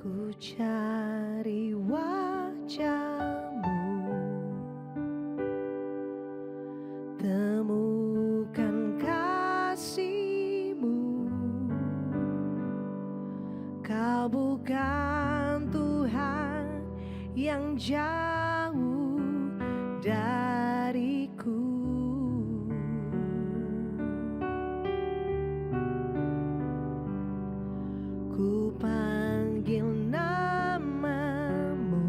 Ku cari wajah-Mu, temukan kasih-Mu. Kau bukan Tuhan yang jauh dariku. Ku panggil namamu,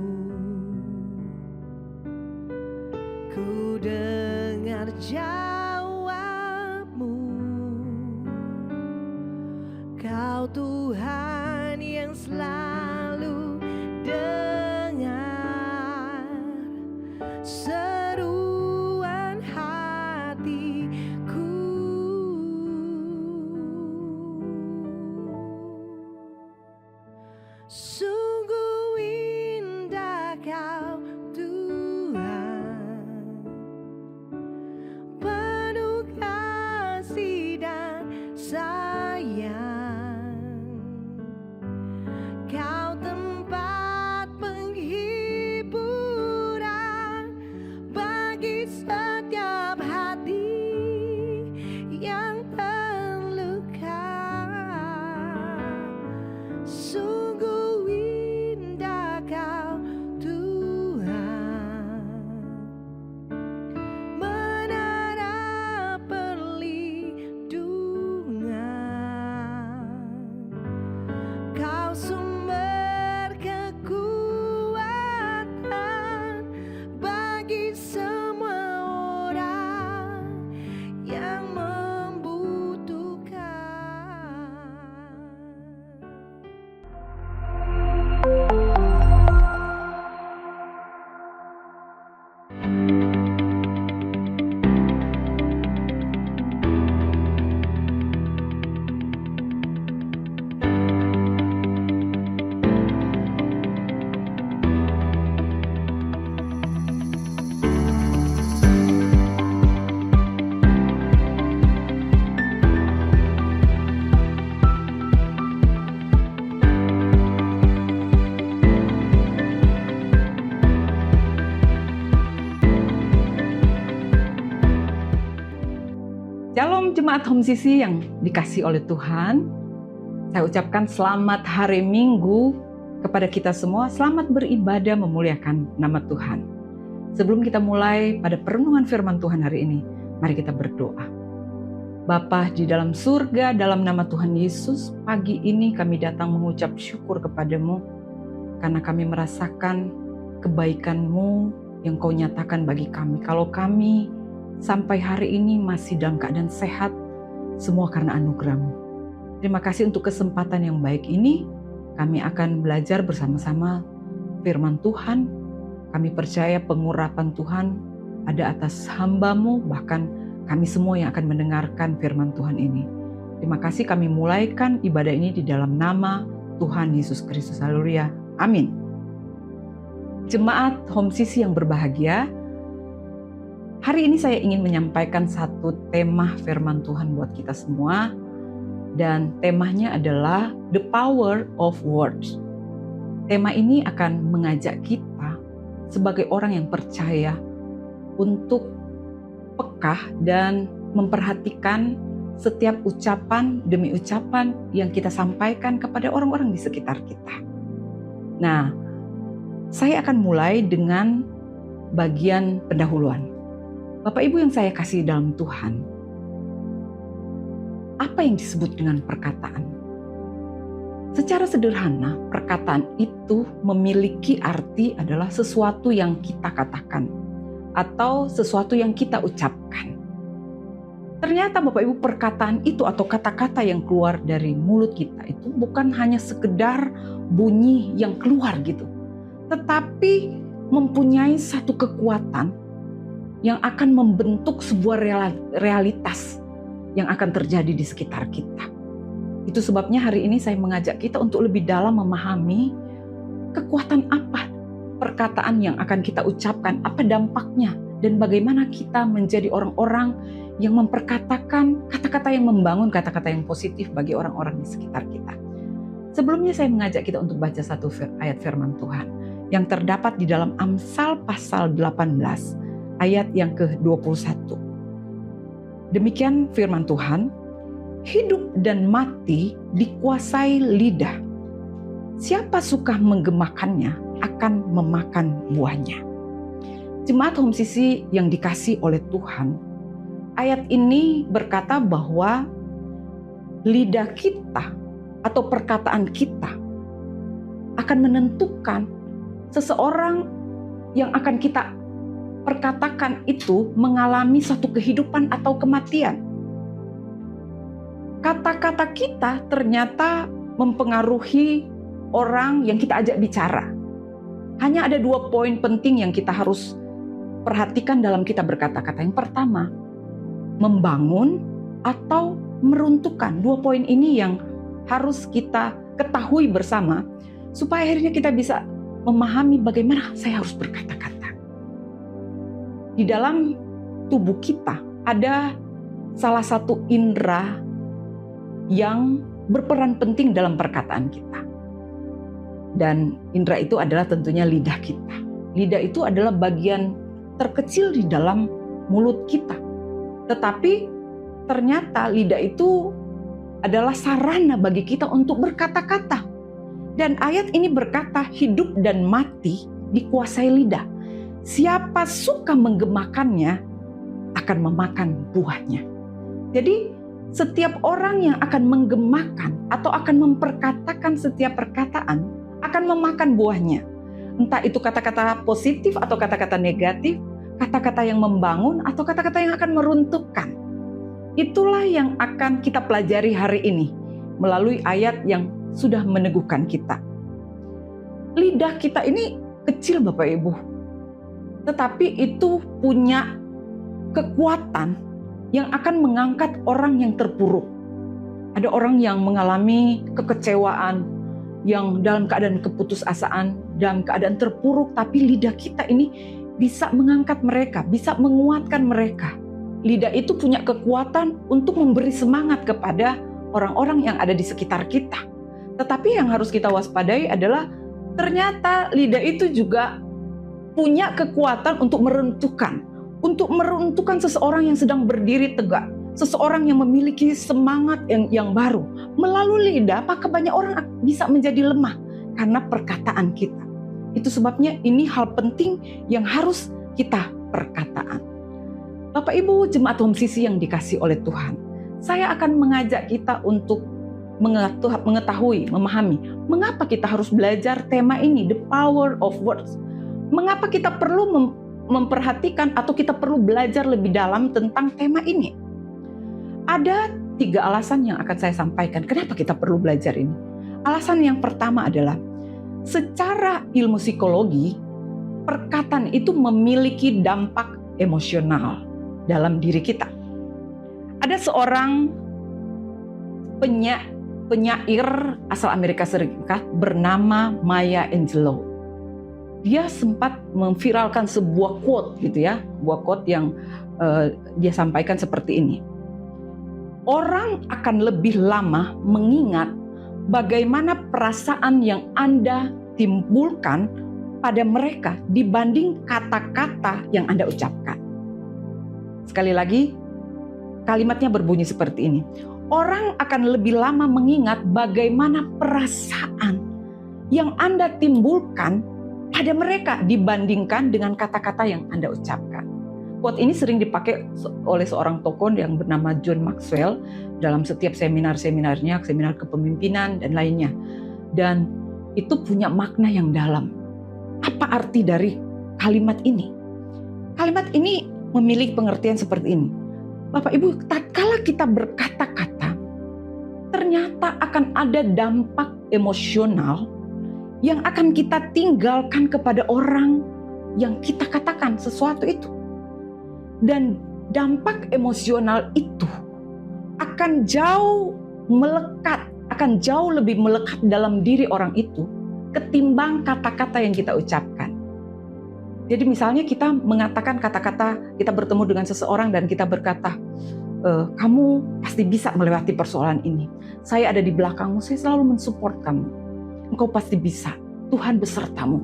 ku dengar jawabmu. Kau Tuhan yang selalu dengar seruan hatiku. Sungguh indah Kau Tuhan, penuh kasih dan sayang. Kau tempat penghiburan bagi setiap hati yang terluka. Sungguh indah Kau Tuhan, menara perlindungan. Kau sumber kekuatan bagi semua orang yang membutuhkan. Shalom Jemaat Home Sisi yang dikasihi oleh Tuhan. Saya ucapkan selamat hari Minggu kepada kita semua. Selamat beribadah memuliakan nama Tuhan. Sebelum kita mulai pada perenungan firman Tuhan hari ini, mari kita berdoa. Bapa di dalam surga, dalam nama Tuhan Yesus, pagi ini kami datang mengucap syukur kepadamu karena kami merasakan kebaikan-Mu yang Kau nyatakan bagi kami. Kalau kami sampai hari ini masih dalam keadaan sehat, semua karena anugerah-Mu. Terima kasih untuk kesempatan yang baik ini. Kami akan belajar bersama-sama firman Tuhan. Kami percaya pengurapan Tuhan ada atas hamba-Mu, bahkan kami semua yang akan mendengarkan firman Tuhan ini. Terima kasih, kami mulaikan ibadah ini di dalam nama Tuhan Yesus Kristus. Haleluya. Amin. Jemaat Home Sisi yang berbahagia, hari ini saya ingin menyampaikan satu tema firman Tuhan buat kita semua. Dan temanya adalah The Power of Words. Tema ini akan mengajak kita sebagai orang yang percaya untuk peka dan memperhatikan setiap ucapan demi ucapan yang kita sampaikan kepada orang-orang di sekitar kita. Nah, saya akan mulai dengan bagian pendahuluan. Bapak Ibu yang saya kasih dalam Tuhan, apa yang disebut dengan perkataan? Secara sederhana, perkataan itu memiliki arti adalah sesuatu yang kita katakan atau sesuatu yang kita ucapkan. Ternyata Bapak Ibu, perkataan itu atau kata-kata yang keluar dari mulut kita itu bukan hanya sekedar bunyi yang keluar gitu, tetapi mempunyai satu kekuatan yang akan membentuk sebuah realitas yang akan terjadi di sekitar kita. Itu sebabnya hari ini saya mengajak kita untuk lebih dalam memahami kekuatan apa perkataan yang akan kita ucapkan, apa dampaknya, dan bagaimana kita menjadi orang-orang yang memperkatakan kata-kata yang membangun, kata-kata yang positif bagi orang-orang di sekitar kita. Sebelumnya saya mengajak kita untuk baca satu ayat firman Tuhan yang terdapat di dalam Amsal pasal 18 ayat yang ke-21. Demikian firman Tuhan, hidup dan mati dikuasai lidah. Siapa suka menggemakannya akan memakan buahnya. Jemaat Home Sisi yang dikasihi oleh Tuhan, ayat ini berkata bahwa lidah kita atau perkataan kita akan menentukan seseorang yang akan kita perkatakan itu mengalami satu kehidupan atau kematian. Kata-kata kita ternyata mempengaruhi orang yang kita ajak bicara. Hanya ada 2 poin penting yang kita harus perhatikan dalam kita berkata-kata. Yang pertama, membangun atau meruntuhkan. 2 poin ini yang harus kita ketahui bersama supaya akhirnya kita bisa memahami bagaimana saya harus berkata-kata. Di dalam tubuh kita ada salah satu indera yang berperan penting dalam perkataan kita. Dan indera itu adalah tentunya lidah kita. Lidah itu adalah bagian terkecil di dalam mulut kita. Tetapi ternyata lidah itu adalah sarana bagi kita untuk berkata-kata. Dan ayat ini berkata hidup dan mati dikuasai lidah. Siapa suka menggemakannya akan memakan buahnya. Jadi setiap orang yang akan menggemakan atau akan memperkatakan setiap perkataan akan memakan buahnya. Entah itu kata-kata positif atau kata-kata negatif, kata-kata yang membangun atau kata-kata yang akan meruntuhkan. Itulah yang akan kita pelajari hari ini melalui ayat yang sudah meneguhkan kita. Lidah kita ini kecil Bapak Ibu, tetapi itu punya kekuatan yang akan mengangkat orang yang terpuruk. Ada orang yang mengalami kekecewaan, yang dalam keadaan keputusasaan, dalam keadaan terpuruk, tapi lidah kita ini bisa mengangkat mereka, bisa menguatkan mereka. Lidah itu punya kekuatan untuk memberi semangat kepada orang-orang yang ada di sekitar kita. Tetapi yang harus kita waspadai adalah ternyata lidah itu juga punya kekuatan untuk meruntuhkan seseorang yang sedang berdiri tegak, seseorang yang memiliki semangat yang baru. Melalui lidah, maka banyak orang bisa menjadi lemah karena perkataan kita. Itu sebabnya ini hal penting yang harus kita perkataan. Bapak Ibu jemaat Home Sisi yang dikasihi oleh Tuhan, saya akan mengajak kita untuk mengetahui, memahami mengapa kita harus belajar tema ini, the power of words. Mengapa kita perlu memperhatikan atau kita perlu belajar lebih dalam tentang tema ini. Ada 3 alasan yang akan saya sampaikan kenapa kita perlu belajar ini. Alasan yang pertama adalah secara ilmu psikologi, perkataan itu memiliki dampak emosional dalam diri kita. Ada seorang penyair asal Amerika Serikat bernama Maya Angelou. Dia sempat memviralkan sebuah quote gitu ya, sebuah quote yang dia sampaikan seperti ini. Orang akan lebih lama mengingat bagaimana perasaan yang Anda timbulkan pada mereka dibanding kata-kata yang Anda ucapkan. Sekali lagi, kalimatnya berbunyi seperti ini. Orang akan lebih lama mengingat bagaimana perasaan yang Anda timbulkan pada mereka dibandingkan dengan kata-kata yang Anda ucapkan. Quote ini sering dipakai oleh seorang tokoh yang bernama John Maxwell dalam setiap seminar-seminarnya, seminar kepemimpinan dan lainnya. Dan itu punya makna yang dalam. Apa arti dari kalimat ini? Kalimat ini memiliki pengertian seperti ini. Bapak Ibu, tatkala kita berkata-kata, ternyata akan ada dampak emosional yang akan kita tinggalkan kepada orang yang kita katakan sesuatu itu. Dan dampak emosional itu akan jauh lebih melekat dalam diri orang itu ketimbang kata-kata yang kita ucapkan. Jadi misalnya kita mengatakan kata-kata, kita bertemu dengan seseorang dan kita berkata, kamu pasti bisa melewati persoalan ini. saya ada di belakangmu, saya selalu mensupport kamu. Engkau pasti bisa, Tuhan besertamu.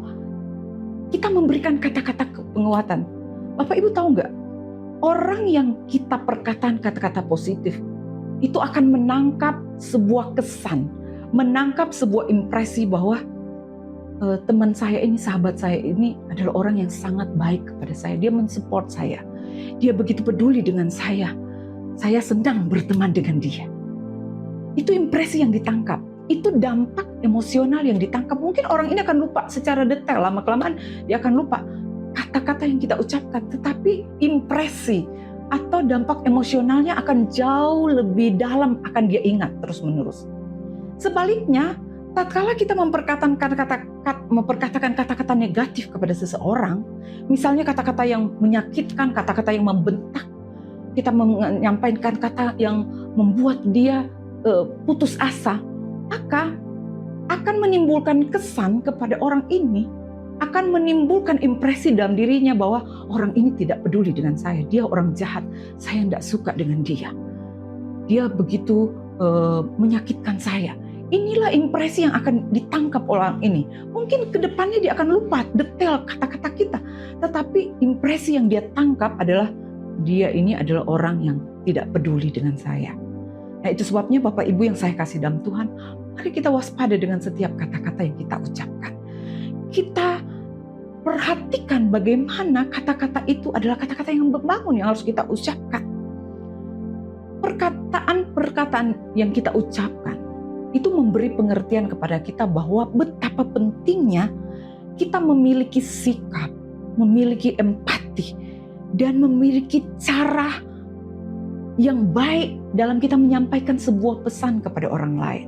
Kita memberikan kata-kata penguatan. Bapak Ibu tahu nggak? Orang yang kita perkataan kata-kata positif, itu akan menangkap sebuah kesan, menangkap sebuah impresi bahwa teman saya ini, sahabat saya ini adalah orang yang sangat baik kepada saya. Dia mensupport saya. Dia begitu peduli dengan saya. Saya senang berteman dengan dia. Itu impresi yang ditangkap. Itu dampak emosional yang ditangkap. Mungkin orang ini akan lupa secara detail. Lama-kelamaan dia akan lupa kata-kata yang kita ucapkan. Tetapi impresi atau dampak emosionalnya akan jauh lebih dalam, akan dia ingat terus-menerus. Sebaliknya, tatkala kita memperkatakan kata-kata negatif kepada seseorang, misalnya kata-kata yang menyakitkan, kata-kata yang membentak, kita menyampaikan kata yang membuat dia putus asa, maka akan menimbulkan kesan kepada orang ini, akan menimbulkan impresi dalam dirinya bahwa orang ini tidak peduli dengan saya, dia orang jahat, saya tidak suka dengan dia, dia begitu menyakitkan saya. Inilah impresi yang akan ditangkap orang ini. Mungkin ke depannya dia akan lupa detail kata-kata kita, tetapi impresi yang dia tangkap adalah dia ini adalah orang yang tidak peduli dengan saya. Nah, itu sebabnya Bapak Ibu yang saya kasih dalam Tuhan, mari kita waspada dengan setiap kata-kata yang kita ucapkan. Kita perhatikan bagaimana kata-kata itu adalah kata-kata yang membangun yang harus kita ucapkan. Perkataan-perkataan yang kita ucapkan itu memberi pengertian kepada kita bahwa betapa pentingnya kita memiliki sikap, memiliki empati, dan memiliki cara yang baik dalam kita menyampaikan sebuah pesan kepada orang lain.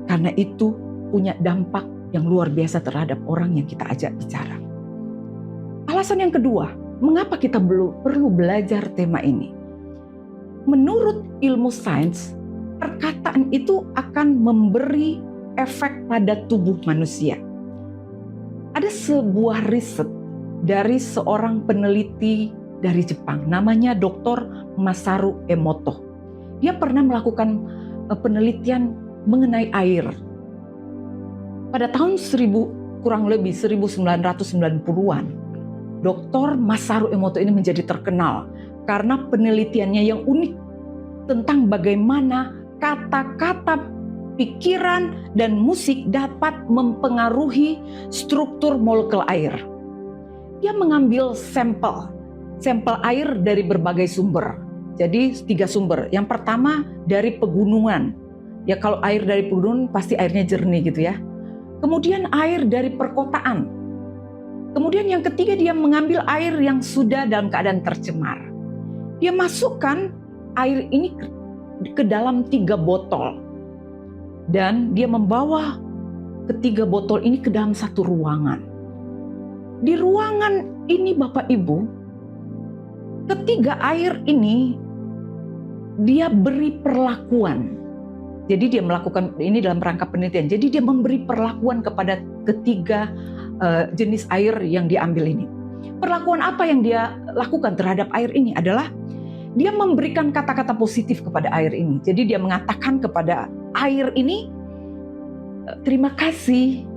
Karena itu punya dampak yang luar biasa terhadap orang yang kita ajak bicara. Alasan yang kedua, mengapa kita perlu belajar tema ini? Menurut ilmu sains, perkataan itu akan memberi efek pada tubuh manusia. Ada sebuah riset dari seorang peneliti dari Jepang, namanya Dr. Masaru Emoto. Dia pernah melakukan penelitian mengenai air. Pada tahun kurang lebih 1990-an, Dr. Masaru Emoto ini menjadi terkenal karena penelitiannya yang unik tentang bagaimana kata-kata, pikiran, dan musik dapat mempengaruhi struktur molekul air. Dia mengambil sampel air dari berbagai sumber. Jadi 3 sumber. Yang pertama dari pegunungan. Ya kalau air dari pegunungan pasti airnya jernih gitu ya. Kemudian air dari perkotaan. Kemudian yang ketiga dia mengambil air yang sudah dalam keadaan tercemar. Dia masukkan air ini ke dalam 3 botol. Dan dia membawa ke 3 botol ini ke dalam satu ruangan. Di ruangan ini Bapak Ibu, ketiga air ini dia beri perlakuan. Jadi dia melakukan ini dalam rangka penelitian. Jadi dia memberi perlakuan kepada ketiga jenis air yang diambil ini. Perlakuan apa yang dia lakukan terhadap air ini adalah dia memberikan kata-kata positif kepada air ini. Jadi dia mengatakan kepada air ini, terima kasih,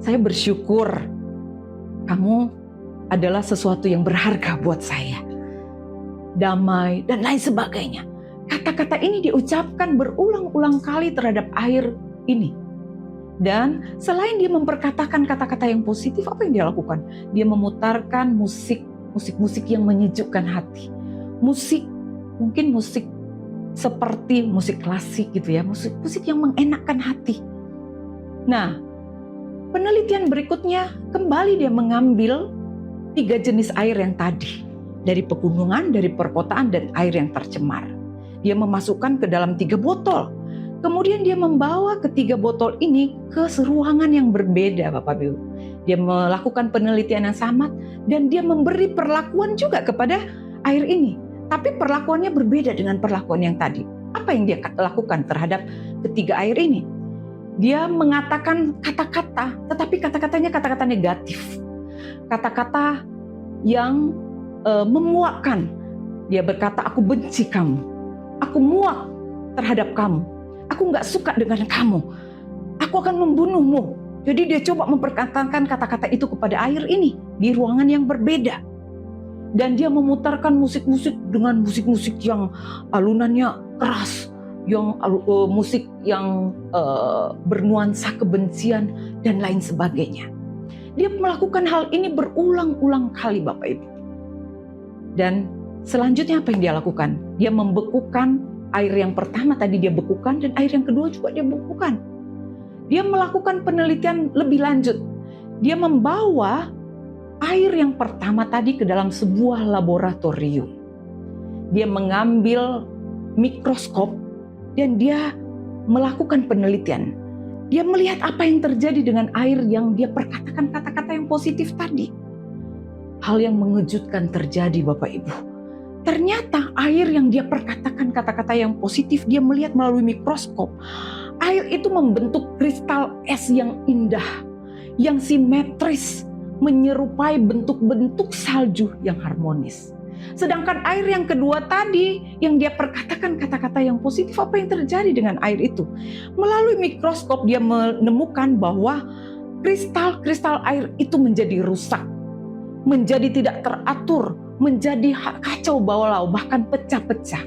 saya bersyukur kamu adalah sesuatu yang berharga buat saya. Damai dan lain sebagainya. Kata-kata ini diucapkan berulang-ulang kali terhadap air ini. Dan selain dia memperkatakan kata-kata yang positif, apa yang dia lakukan? Dia memutarkan musik yang menyejukkan hati. Mungkin musik seperti musik klasik gitu ya, musik yang mengenakkan hati. Nah, penelitian berikutnya kembali dia mengambil 3 jenis air yang tadi. Dari pegunungan, dari perkotaan, dan air yang tercemar. Dia memasukkan ke dalam 3 botol. Kemudian dia membawa ke 3 botol ini ke ruangan yang berbeda, Bapak Ibu. Dia melakukan penelitian yang sama dan dia memberi perlakuan juga kepada air ini. Tapi perlakuannya berbeda dengan perlakuan yang tadi. Apa yang dia lakukan terhadap ketiga air ini? Dia mengatakan kata-kata, tetapi kata-katanya kata-kata negatif. Kata-kata yang memuakkan. Dia berkata, aku benci kamu. Aku muak terhadap kamu. Aku nggak suka dengan kamu. Aku akan membunuhmu. Jadi dia coba memperkatakan kata-kata itu kepada air ini di ruangan yang berbeda. Dan dia memutarkan musik-musik dengan musik-musik yang alunannya keras, yang musik yang bernuansa kebencian dan lain sebagainya. Dia melakukan hal ini berulang-ulang kali, Bapak Ibu. Dan selanjutnya apa yang dia lakukan? Dia membekukan air yang pertama tadi dia bekukan, dan air yang kedua juga dia bekukan. Dia melakukan penelitian lebih lanjut. Dia membawa air yang pertama tadi ke dalam sebuah laboratorium. Dia mengambil mikroskop dan dia melakukan penelitian. Dia melihat apa yang terjadi dengan air yang dia perkatakan kata-kata yang positif tadi. Hal yang mengejutkan terjadi, Bapak Ibu. Ternyata air yang dia perkatakan kata-kata yang positif, dia melihat melalui mikroskop. Air itu membentuk kristal es yang indah, yang simetris, menyerupai bentuk-bentuk salju yang harmonis. Sedangkan air yang kedua tadi, yang dia perkatakan kata-kata yang positif, apa yang terjadi dengan air itu? Melalui mikroskop dia menemukan bahwa kristal-kristal air itu menjadi rusak, menjadi tidak teratur, menjadi kacau balau, bahkan pecah-pecah.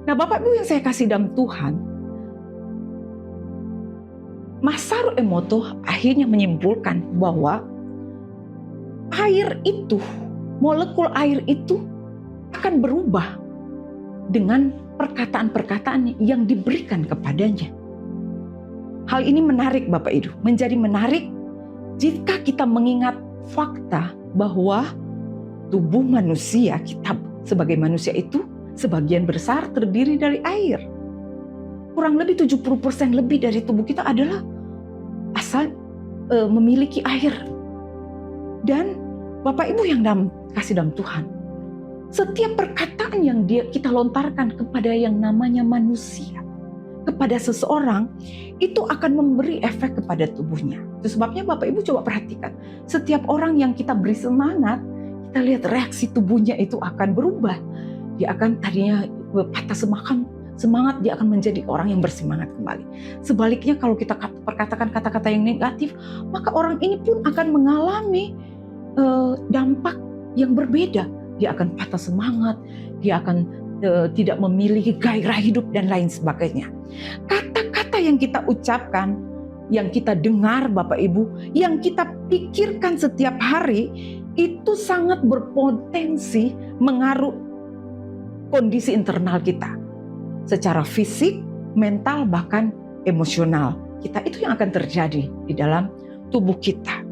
Nah, Bapak Ibu yang saya kasih dalam Tuhan, Masaru Emoto akhirnya menyimpulkan bahwa air itu, molekul air itu akan berubah dengan perkataan-perkataan yang diberikan kepadanya. Hal ini menarik, Bapak Ibu, menjadi menarik jika kita mengingat fakta bahwa tubuh manusia, kita sebagai manusia itu sebagian besar terdiri dari air. Kurang lebih 70% lebih dari tubuh kita adalah asal memiliki air. Dan Bapak Ibu yang kasih dalam Tuhan, setiap perkataan yang kita lontarkan kepada yang namanya manusia, kepada seseorang, itu akan memberi efek kepada tubuhnya. Itu sebabnya Bapak Ibu coba perhatikan, setiap orang yang kita beri semangat, kita lihat reaksi tubuhnya itu akan berubah. Dia akan tadinya patah semangat, dia akan menjadi orang yang bersemangat kembali. Sebaliknya kalau kita perkatakan kata-kata yang negatif, maka orang ini pun akan mengalami dampak yang berbeda. Dia akan patah semangat, dia akan tidak memiliki gairah hidup dan lain sebagainya. Kata-kata yang kita ucapkan, yang kita dengar Bapak Ibu, yang kita pikirkan setiap hari, itu sangat berpotensi mengaruh kondisi internal kita. Secara fisik, mental, bahkan emosional. Kita itu yang akan terjadi di dalam tubuh kita.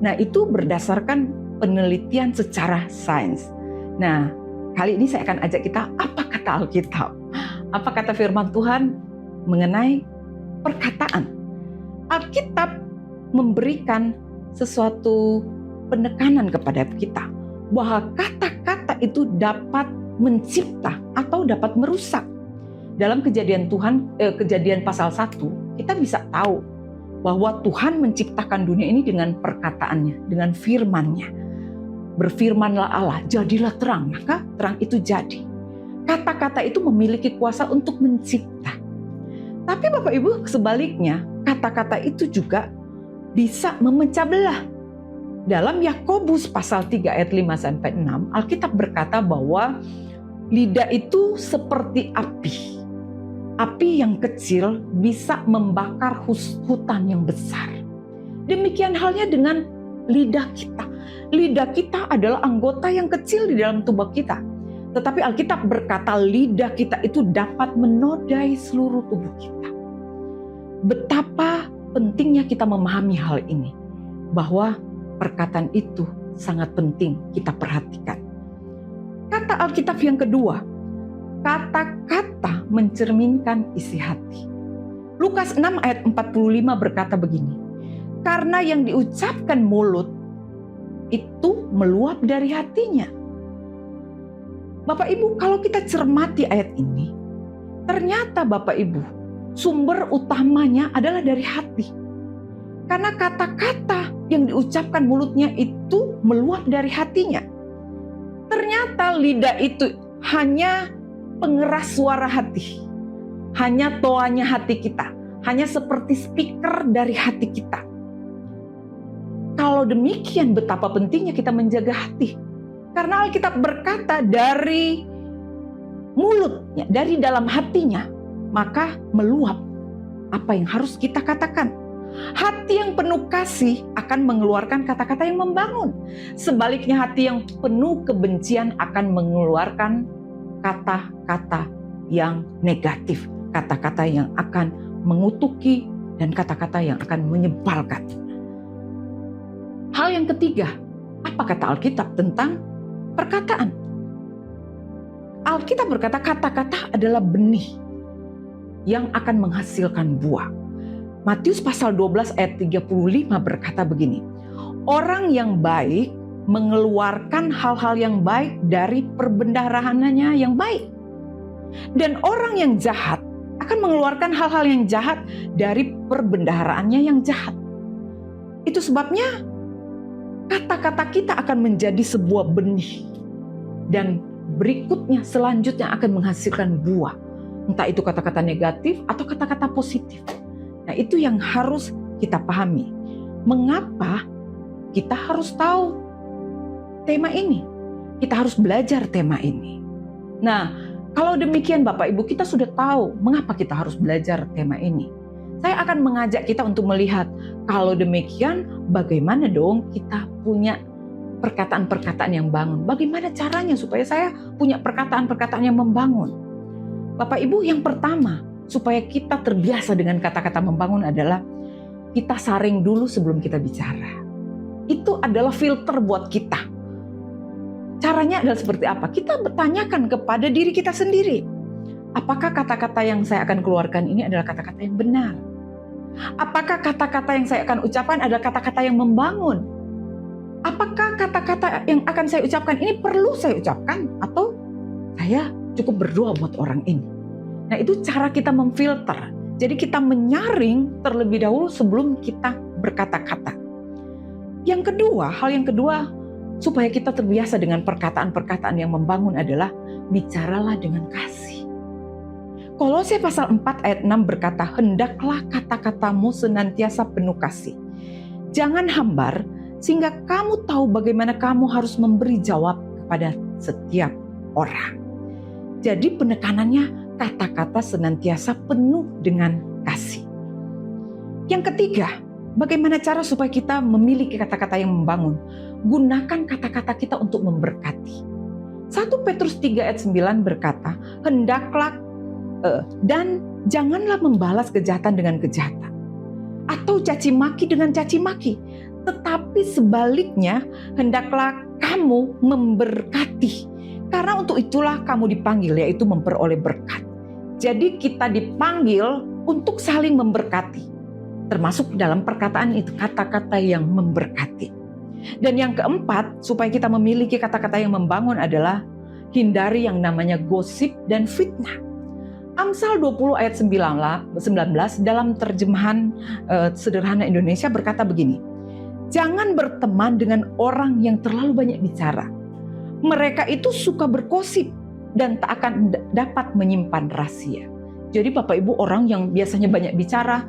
Nah, itu berdasarkan penelitian secara sains. Nah, kali ini saya akan ajak kita, apa kata Alkitab? Apa kata firman Tuhan mengenai perkataan? Alkitab memberikan sesuatu penekanan kepada kita bahwa kata-kata itu dapat mencipta atau dapat merusak. Dalam kejadian pasal 1, kita bisa tahu bahwa Tuhan menciptakan dunia ini dengan perkataannya, dengan firman-Nya. Berfirmanlah Allah, jadilah terang, maka terang itu jadi. Kata-kata itu memiliki kuasa untuk mencipta. Tapi Bapak Ibu, sebaliknya, kata-kata itu juga bisa memecah belah. Dalam Yakobus pasal 3 ayat 5-6, Alkitab berkata bahwa lidah itu seperti api. Api yang kecil bisa membakar hutan yang besar. Demikian halnya dengan lidah kita. Lidah kita adalah anggota yang kecil di dalam tubuh kita. Tetapi Alkitab berkata lidah kita itu dapat menodai seluruh tubuh kita. Betapa pentingnya kita memahami hal ini. Bahwa perkataan itu sangat penting kita perhatikan. Kata Alkitab yang kedua, kata-kata mencerminkan isi hati. Lukas 6 ayat 45 berkata begini, karena yang diucapkan mulut itu meluap dari hatinya. Bapak Ibu, kalau kita cermati ayat ini, ternyata Bapak Ibu, sumber utamanya adalah dari hati. Karena kata-kata yang diucapkan mulutnya itu meluap dari hatinya. Ternyata lidah itu hanya pengeras suara hati. hanya toanya hati kita, hanya seperti speaker dari hati kita. Kalau demikian, betapa pentingnya kita menjaga hati. Karena Alkitab berkata dari mulutnya, dari dalam hatinya, maka meluap apa yang harus kita katakan. Hati yang penuh kasih akan mengeluarkan kata-kata yang membangun. Sebaliknya, hati yang penuh kebencian akan mengeluarkan kata-kata yang negatif, kata-kata yang akan mengutuki, dan kata-kata yang akan menyebalkan. Hal yang ketiga, apa kata Alkitab tentang perkataan? Alkitab berkata kata-kata adalah benih yang akan menghasilkan buah. Matius pasal 12 ayat 35 berkata begini, orang yang baik mengeluarkan hal-hal yang baik dari perbendaharaannya yang baik. Dan orang yang jahat akan mengeluarkan hal-hal yang jahat dari perbendaharaannya yang jahat. Itu sebabnya kata-kata kita akan menjadi sebuah benih. Dan berikutnya, selanjutnya akan menghasilkan buah. Entah itu kata-kata negatif atau kata-kata positif. Nah, itu yang harus kita pahami. Mengapa kita harus tahu tema ini? Kita harus belajar tema ini. Nah, kalau demikian Bapak Ibu, kita sudah tahu mengapa kita harus belajar tema ini. Saya akan mengajak kita untuk melihat, kalau demikian bagaimana dong kita punya perkataan-perkataan yang bangun. Bagaimana caranya supaya saya punya perkataan-perkataan yang membangun? Bapak Ibu, yang pertama, supaya kita terbiasa dengan kata-kata membangun adalah kita saring dulu sebelum kita bicara. Itu adalah filter buat kita. Caranya adalah seperti apa? Kita bertanyakan kepada diri kita sendiri. Apakah kata-kata yang saya akan keluarkan ini adalah kata-kata yang benar? Apakah kata-kata yang saya akan ucapkan adalah kata-kata yang membangun? Apakah kata-kata yang akan saya ucapkan ini perlu saya ucapkan? Atau saya cukup berdoa buat orang ini? Nah, itu cara kita memfilter. Jadi kita menyaring terlebih dahulu sebelum kita berkata-kata. Yang kedua, hal yang kedua, supaya kita terbiasa dengan perkataan-perkataan yang membangun adalah bicaralah dengan kasih. Kolose pasal 4 ayat 6 berkata, hendaklah kata-katamu senantiasa penuh kasih. Jangan hambar, sehingga kamu tahu bagaimana kamu harus memberi jawab kepada setiap orang. Jadi penekanannya, kata-kata senantiasa penuh dengan kasih. Yang ketiga, bagaimana cara supaya kita memiliki kata-kata yang membangun? Gunakan kata-kata kita untuk memberkati. 1 Petrus 3 ayat 9 berkata, hendaklah dan janganlah membalas kejahatan dengan kejahatan, atau caci maki dengan caci maki, tetapi sebaliknya hendaklah kamu memberkati, karena untuk itulah kamu dipanggil, yaitu memperoleh berkat. Jadi kita dipanggil untuk saling memberkati, termasuk dalam perkataan itu, kata-kata yang memberkati. Dan yang keempat, supaya kita memiliki kata-kata yang membangun adalah hindari yang namanya gosip dan fitnah. Amsal 20 ayat 19 dalam terjemahan sederhana Indonesia berkata begini, jangan berteman dengan orang yang terlalu banyak bicara. Mereka itu suka bergosip dan tak akan dapat menyimpan rahasia. Jadi Bapak Ibu, orang yang biasanya banyak bicara,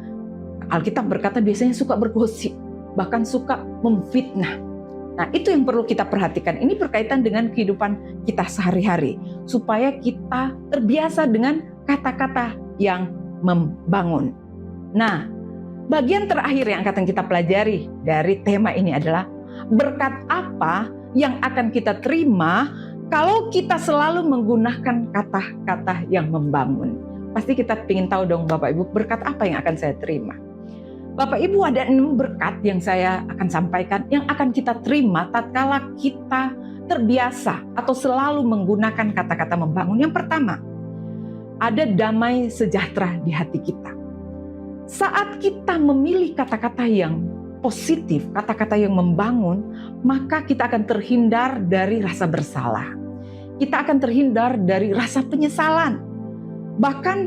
Alkitab berkata biasanya suka bergosip, bahkan suka memfitnah. Nah, itu yang perlu kita perhatikan. Ini berkaitan dengan kehidupan kita sehari-hari, supaya kita terbiasa dengan kata-kata yang membangun. Nah, bagian terakhir yang akan kita pelajari dari tema ini adalah berkat apa yang akan kita terima kalau kita selalu menggunakan kata-kata yang membangun. Pasti kita ingin tahu dong Bapak Ibu, berkat apa yang akan saya terima. Bapak Ibu, ada 6 berkat yang saya akan sampaikan yang akan kita terima tatkala kita terbiasa atau selalu menggunakan kata-kata membangun. Yang pertama, ada damai sejahtera di hati kita. Saat kita memilih kata-kata yang positif, kata-kata yang membangun, maka kita akan terhindar dari rasa bersalah. Kita akan terhindar dari rasa penyesalan. Bahkan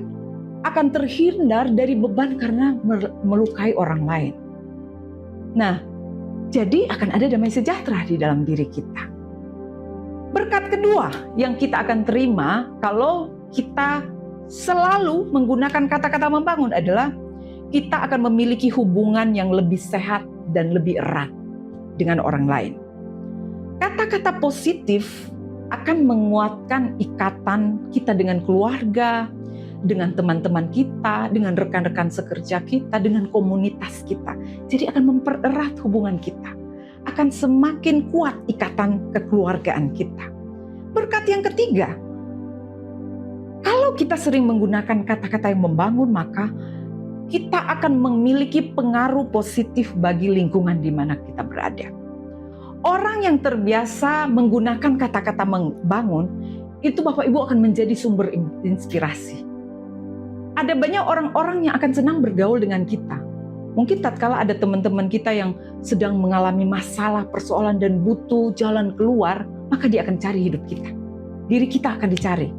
akan terhindar dari beban karena melukai orang lain. Nah, jadi akan ada damai sejahtera di dalam diri kita. Berkat kedua yang kita akan terima kalau kita selalu menggunakan kata-kata membangun adalah kita akan memiliki hubungan yang lebih sehat dan lebih erat dengan orang lain. Kata-kata positif akan menguatkan ikatan kita dengan keluarga, dengan teman-teman kita, dengan rekan-rekan sekerja kita, dengan komunitas kita. Jadi akan mempererat hubungan kita. Akan semakin kuat ikatan kekeluargaan kita. Berkat yang ketiga, kalau kita sering menggunakan kata-kata yang membangun, maka kita akan memiliki pengaruh positif bagi lingkungan di mana kita berada. Orang yang terbiasa menggunakan kata-kata membangun, itu Bapak Ibu akan menjadi sumber inspirasi. Ada banyak orang-orang yang akan senang bergaul dengan kita. Mungkin tatkala ada teman-teman kita yang sedang mengalami masalah, persoalan dan butuh jalan keluar, maka dia akan cari hidup kita. Diri kita akan dicari.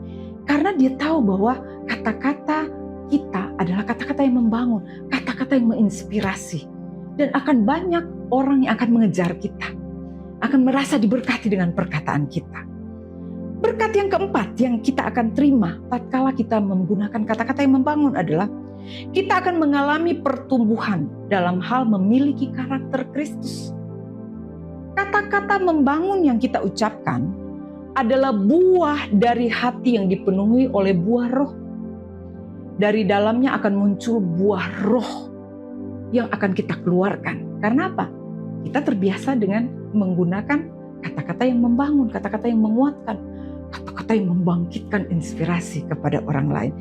Karena dia tahu bahwa kata-kata kita adalah kata-kata yang membangun, kata-kata yang menginspirasi. Dan akan banyak orang yang akan mengejar kita, akan merasa diberkati dengan perkataan kita. Berkat yang keempat yang kita akan terima tatkala kita menggunakan kata-kata yang membangun adalah kita akan mengalami pertumbuhan dalam hal memiliki karakter Kristus. Kata-kata membangun yang kita ucapkan adalah buah dari hati yang dipenuhi oleh buah roh. Dari dalamnya akan muncul buah roh yang akan kita keluarkan. Karena apa? Kita terbiasa dengan menggunakan kata-kata yang membangun, kata-kata yang menguatkan, kata-kata yang membangkitkan inspirasi kepada orang lain.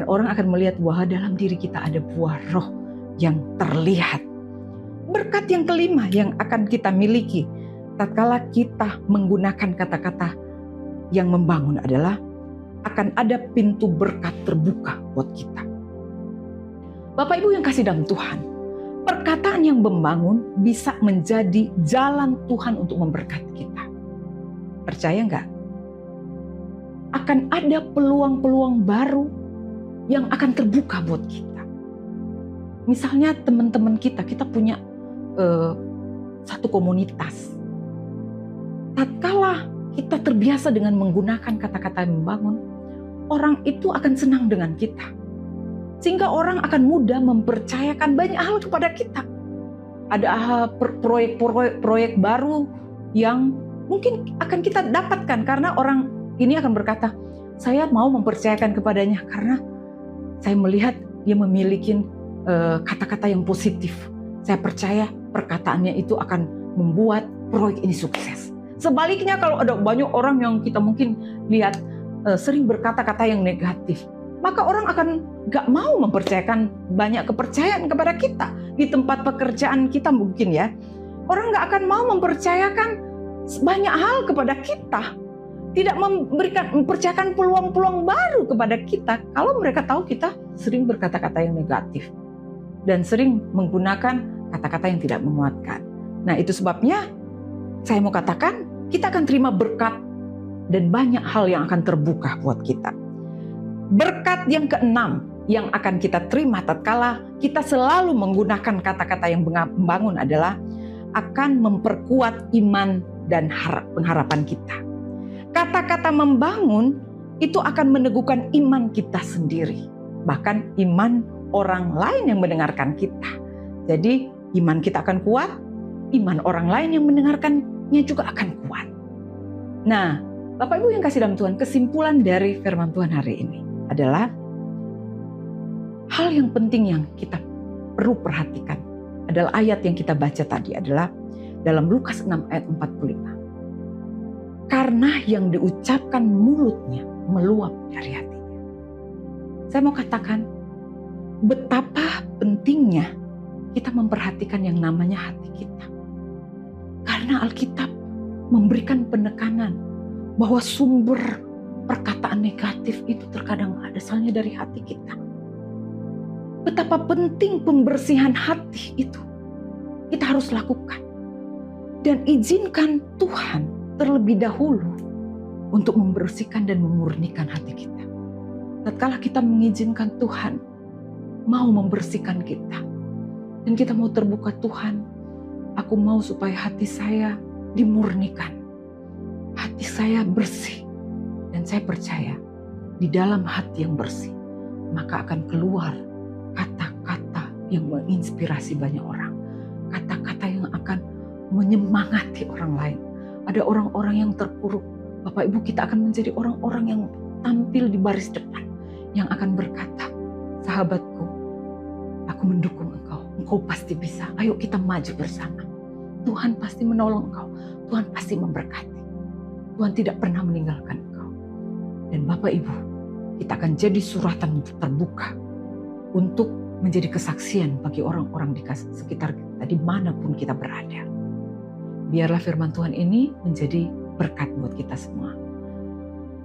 Orang akan melihat bahwa dalam diri kita ada buah roh yang terlihat. Berkat yang kelima yang akan kita miliki tatkala kita menggunakan kata-kata yang membangun adalah akan ada pintu berkat terbuka buat kita. Bapak Ibu yang kasih dalam Tuhan, perkataan yang membangun bisa menjadi jalan Tuhan untuk memberkati kita. Percaya nggak? Akan ada peluang-peluang baru yang akan terbuka buat kita. Misalnya teman-teman kita punya satu komunitas. Tatkala kita terbiasa dengan menggunakan kata-kata yang membangun, orang itu akan senang dengan kita. Sehingga orang akan mudah mempercayakan banyak hal kepada kita. Ada proyek-proyek baru yang mungkin akan kita dapatkan karena orang ini akan berkata, saya mau mempercayakan kepadanya karena saya melihat dia memiliki kata-kata yang positif. Saya percaya perkataannya itu akan membuat proyek ini sukses. Sebaliknya kalau ada banyak orang yang kita mungkin lihat sering berkata-kata yang negatif, maka orang akan gak mau mempercayakan banyak kepercayaan kepada kita. Di tempat pekerjaan kita mungkin ya, orang gak akan mau mempercayakan banyak hal kepada kita. Tidak mempercayakan peluang-peluang baru kepada kita kalau mereka tahu kita sering berkata-kata yang negatif dan sering menggunakan kata-kata yang tidak menguatkan. Nah, itu sebabnya saya mau katakan kita akan terima berkat dan banyak hal yang akan terbuka buat kita. Berkat yang keenam yang akan kita terima tatkala kita selalu menggunakan kata-kata yang membangun adalah akan memperkuat iman dan pengharapan kita. Kata-kata membangun itu akan meneguhkan iman kita sendiri, bahkan iman orang lain yang mendengarkan kita. Jadi iman kita akan kuat, iman orang lain yang mendengarkannya juga akan kuat. Nah, Bapak Ibu yang kasih dalam Tuhan, kesimpulan dari firman Tuhan hari ini adalah hal yang penting yang kita perlu perhatikan adalah ayat yang kita baca tadi adalah dalam Lukas 6 ayat 45. Karena yang diucapkan mulutnya meluap dari hatinya. Saya mau katakan betapa pentingnya kita memperhatikan yang namanya hati kita. Karena Alkitab memberikan penekanan bahwa sumber perkataan negatif itu terkadang asalnya dari hati kita. Betapa penting pembersihan hati itu kita harus lakukan. Dan izinkan Tuhan terlebih dahulu untuk membersihkan dan memurnikan hati kita. Tatkala kita mengizinkan Tuhan mau membersihkan kita dan kita mau terbuka, Tuhan, aku mau supaya hati saya dimurnikan, hati saya bersih, dan saya percaya di dalam hati yang bersih, maka akan keluar kata-kata yang menginspirasi banyak orang. Kata-kata yang akan menyemangati orang lain. Ada orang-orang yang terpuruk. Bapak Ibu, kita akan menjadi orang-orang yang tampil di baris depan. Yang akan berkata, sahabatku, aku mendukung engkau. Engkau pasti bisa. Ayo kita maju bersama. Tuhan pasti menolong engkau. Tuhan pasti memberkati. Tuhan tidak pernah meninggalkan engkau. Dan Bapak Ibu, kita akan jadi suratan terbuka untuk menjadi kesaksian bagi orang-orang di sekitar kita, dimanapun kita berada. Biarlah firman Tuhan ini menjadi berkat buat kita semua.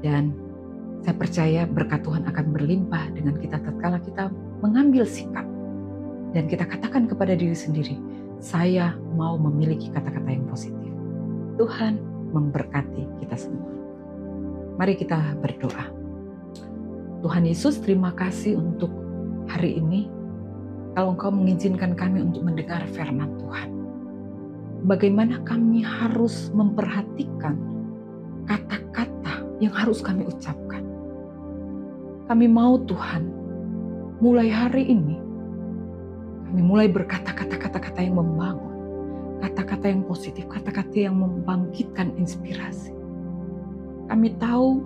Dan saya percaya berkat Tuhan akan berlimpah dengan kita tatkala kita mengambil sikap. Dan kita katakan kepada diri sendiri, saya mau memiliki kata-kata yang positif. Tuhan memberkati kita semua. Mari kita berdoa. Tuhan Yesus, terima kasih untuk hari ini. Kalau Engkau mengizinkan kami untuk mendengar firman Tuhan. Bagaimana kami harus memperhatikan kata-kata yang harus kami ucapkan. Kami mau Tuhan, mulai hari ini, kami mulai berkata kata-kata yang membangun. Kata-kata yang positif, kata-kata yang membangkitkan inspirasi. Kami tahu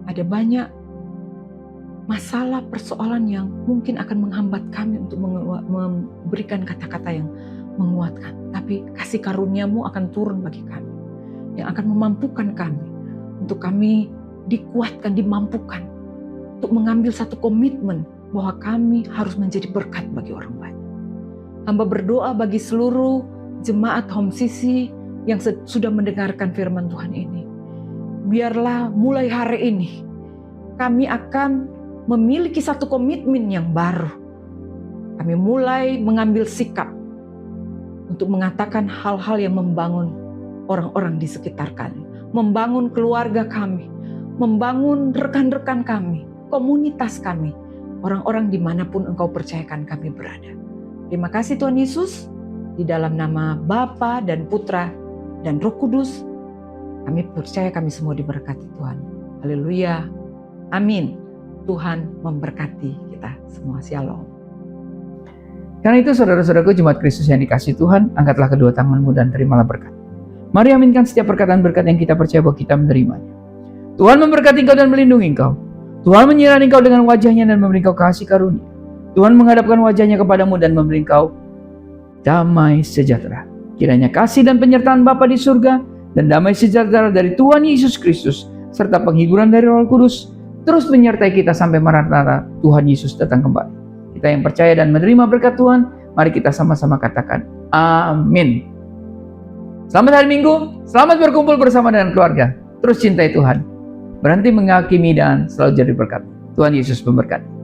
ada banyak masalah, persoalan yang mungkin akan menghambat kami untuk memberikan kata-kata yang menguatkan. Tapi kasih karunia-Mu akan turun bagi kami. Yang akan memampukan kami. Untuk kami dikuatkan, dimampukan. Untuk mengambil satu komitmen bahwa kami harus menjadi berkat bagi orang banyak. Hamba berdoa bagi seluruh jemaat Home Sisi yang sudah mendengarkan firman Tuhan ini. Biarlah mulai hari ini kami akan memiliki satu komitmen yang baru. Kami mulai mengambil sikap untuk mengatakan hal-hal yang membangun orang-orang di sekitar kami, membangun keluarga kami, membangun rekan-rekan kami, komunitas kami, orang-orang dimanapun Engkau percayakan kami berada. Terima kasih Tuhan Yesus, di dalam nama Bapa dan Putra dan Roh Kudus, kami percaya kami semua diberkati Tuhan. Haleluya. Amin. Tuhan memberkati kita semua. Shalom. Karena itu saudara-saudaraku jemaat Kristus yang dikasihi Tuhan, angkatlah kedua tanganmu dan terimalah berkat. Mari aminkan setiap perkataan berkat yang kita percaya bahwa kita menerimanya. Tuhan memberkati engkau dan melindungi engkau. Tuhan menyertai engkau dengan wajahnya dan memberi engkau kasih karunia. Tuhan menghadapkan wajahnya kepadamu dan memberi engkau damai sejahtera. Kiranya kasih dan penyertaan Bapa di surga dan damai sejahtera dari Tuhan Yesus Kristus serta penghiburan dari Roh Kudus terus menyertai kita sampai Maranatha Tuhan Yesus datang kembali. Kita yang percaya dan menerima berkat Tuhan, mari kita sama-sama katakan amin. Selamat hari Minggu, selamat berkumpul bersama dengan keluarga. Terus cintai Tuhan, berhenti menghakimi dan selalu jadi berkat. Tuhan Yesus memberkati.